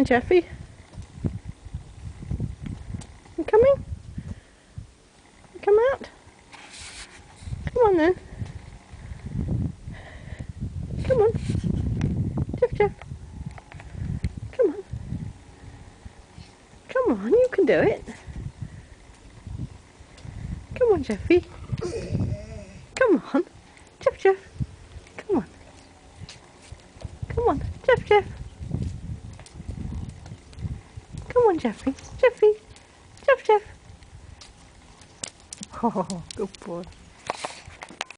then, Jeffy. You coming? Come out. Come on then. Come on. Jeff. Come on. Come on, you can do it. Come on, Jeffy. Come on. Jeff. Come on. Come on, Jeff. Come on, Jeffy. Jeff. Oh, good boy.